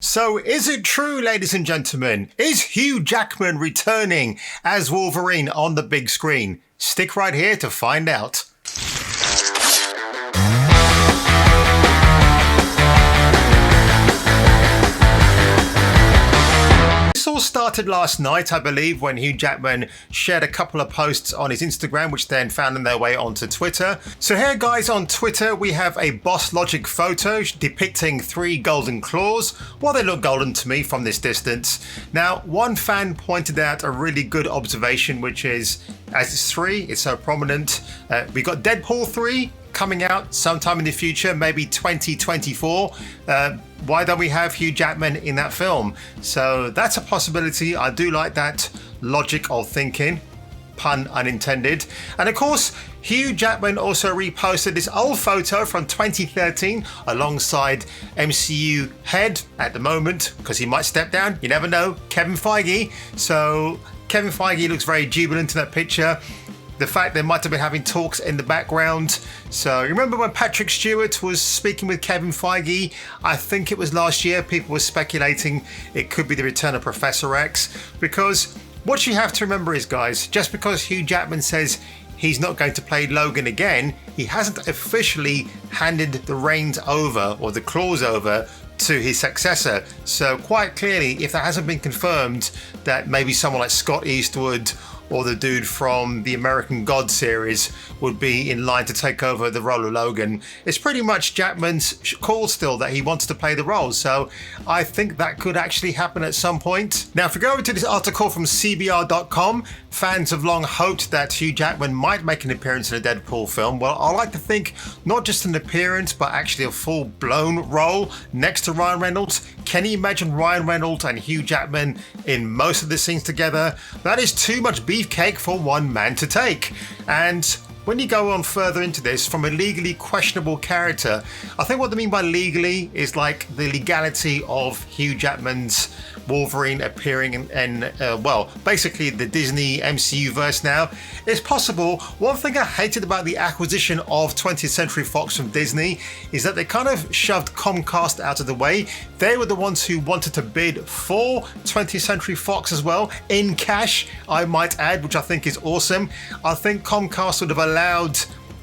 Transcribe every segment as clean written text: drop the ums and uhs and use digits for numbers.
So is it true, ladies and gentlemen? Is Hugh Jackman returning as Wolverine on the big screen? Stick right here to find out. This all started last night, I believe, when Hugh Jackman shared a couple of posts on his Instagram, which then found their way onto Twitter. So here, guys, on Twitter, we have a Boss Logic photo depicting 3 golden claws. Well, they look golden to me from this distance. Now, one fan pointed out a really good observation, which is, as it's 3, it's so prominent. We got Deadpool 3 coming out sometime in the future, maybe 2024. Why don't we have Hugh Jackman in that film? So that's a possibility. I do like that logic of thinking, pun unintended. And of course, Hugh Jackman also reposted this old photo from 2013 alongside MCU head at the moment, because he might step down, you never know, Kevin Feige. So Kevin Feige looks very jubilant in that picture. The fact they might have been having talks in the background. So remember when Patrick Stewart was speaking with Kevin Feige? I think it was last year. People were speculating it could be the return of Professor X. Because what you have to remember is, guys, just because Hugh Jackman says he's not going to play Logan again, he hasn't officially handed the reins over or the claws over to his successor. So quite clearly, if that hasn't been confirmed, that maybe someone like Scott Eastwood or the dude from the American God series would be in line to take over the role of Logan. It's pretty much Jackman's call still that he wants to play the role, so I think that could actually happen at some point. Now, if we go over to this article from CBR.com, fans have long hoped that Hugh Jackman might make an appearance in a Deadpool film. Well, I like to think not just an appearance, but actually a full-blown role next to Ryan Reynolds. Can you imagine Ryan Reynolds and Hugh Jackman in most of the scenes together? That is too much beefcake for one man to take. And when you go on further into this, from a legally questionable character, I think what they mean by legally is like the legality of Hugh Jackman's Wolverine appearing in well, basically the Disney MCU verse now. It's possible. One thing I hated about the acquisition of 20th Century Fox from Disney is that they kind of shoved Comcast out of the way. They were the ones who wanted to bid for 20th Century Fox as well, in cash, I might add, which I think is awesome. I think Comcast would have allowed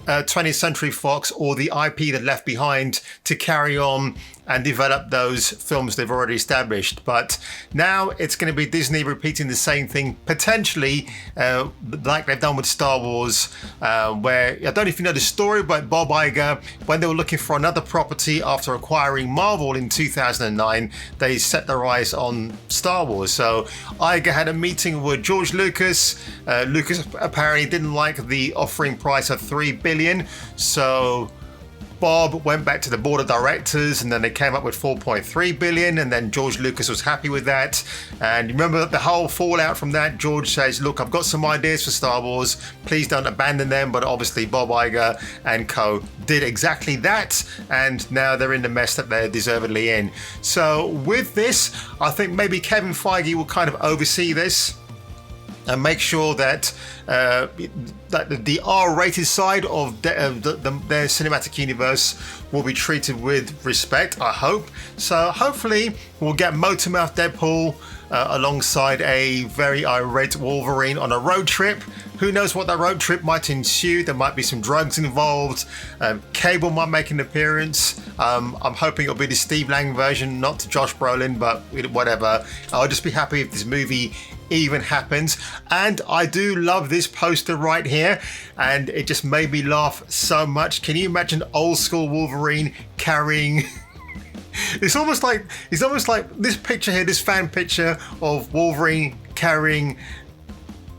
20th Century Fox or the IP that left behind to carry on and develop those films they've already established. But now it's going to be Disney repeating the same thing, potentially like they've done with Star Wars, where, I don't know if you know the story, but Bob Iger, when they were looking for another property after acquiring Marvel in 2009, they set their eyes on Star Wars. So Iger had a meeting with George Lucas. Lucas apparently didn't like the offering price of $3 billion. So Bob went back to the board of directors, and then they came up with $4.3 billion, and then George Lucas was happy with that. And remember the whole fallout from that? George says, look, I've got some ideas for Star Wars, please don't abandon them. But obviously Bob Iger and co did exactly that, and now they're in the mess that they're deservedly in. So with this, I think maybe Kevin Feige will kind of oversee this and make sure that the R-rated side of their cinematic universe will be treated with respect, I hope. So hopefully we'll get Motormouth Deadpool alongside a very irate Wolverine on a road trip. Who knows what that road trip might ensue? There might be some drugs involved. Cable might make an appearance. I'm hoping it'll be the Steve Lang version, not to Josh Brolin, but whatever. I'll just be happy if this movie even happens. And I do love this poster right here, and it just made me laugh so much. Can you imagine old school Wolverine carrying it's almost like this picture here, this fan picture of Wolverine carrying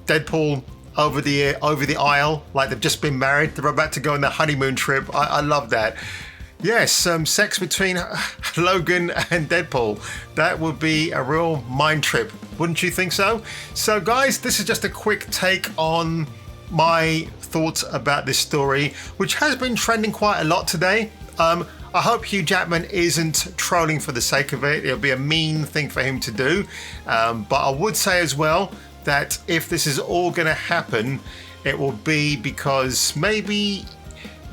Deadpool over the aisle, like they've just been married, they're about to go on their honeymoon trip. I love that. Yes, sex between Logan and Deadpool. That would be a real mind trip, wouldn't you think so? So guys, this is just a quick take on my thoughts about this story, which has been trending quite a lot today. I hope Hugh Jackman isn't trolling for the sake of it. It'll be a mean thing for him to do. But I would say as well that if this is all going to happen, it will be because maybe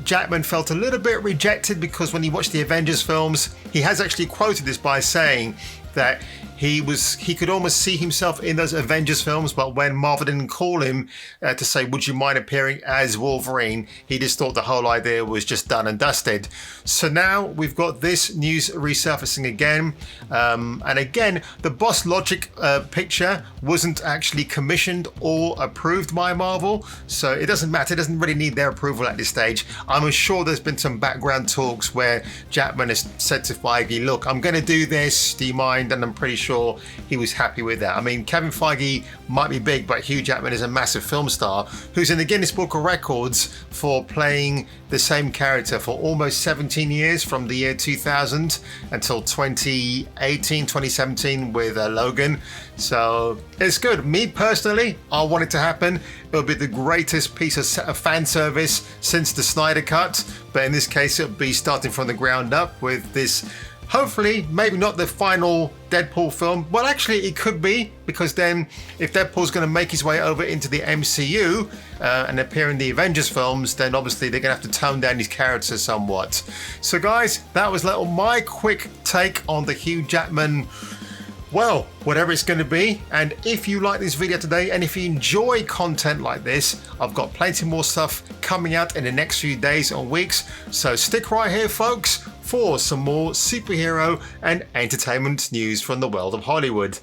Jackman felt a little bit rejected because when he watched the Avengers films, he has actually quoted this by saying that he could almost see himself in those Avengers films, but when Marvel didn't call him to say, would you mind appearing as Wolverine, he just thought the whole idea was just done and dusted. So now we've got this news resurfacing again, and again the Boss Logic picture wasn't actually commissioned or approved by Marvel, so it doesn't matter, it doesn't really need their approval at this stage. I'm sure there's been some background talks where Jackman has said to Feige, look, I'm going to do this, do you mind? And I'm pretty sure he was happy with that. I mean, Kevin Feige might be big, but Hugh Jackman is a massive film star who's in the Guinness Book of Records for playing the same character for almost 17 years, from the year 2000 until 2017 with Logan. So it's good. Me personally, I want it to happen. It'll be the greatest piece of fan service since the Snyder Cut, but in this case it'll be starting from the ground up with this. Hopefully, maybe not the final Deadpool film. Well, actually, it could be, because then if Deadpool's going to make his way over into the MCU and appear in the Avengers films, then obviously they're going to have to tone down his character somewhat. So, guys, that was my quick take on the Hugh Jackman, well, whatever it's going to be. And if you like this video today, and if you enjoy content like this, I've got plenty more stuff coming out in the next few days or weeks. So stick right here, folks, for some more superhero and entertainment news from the world of Hollywood.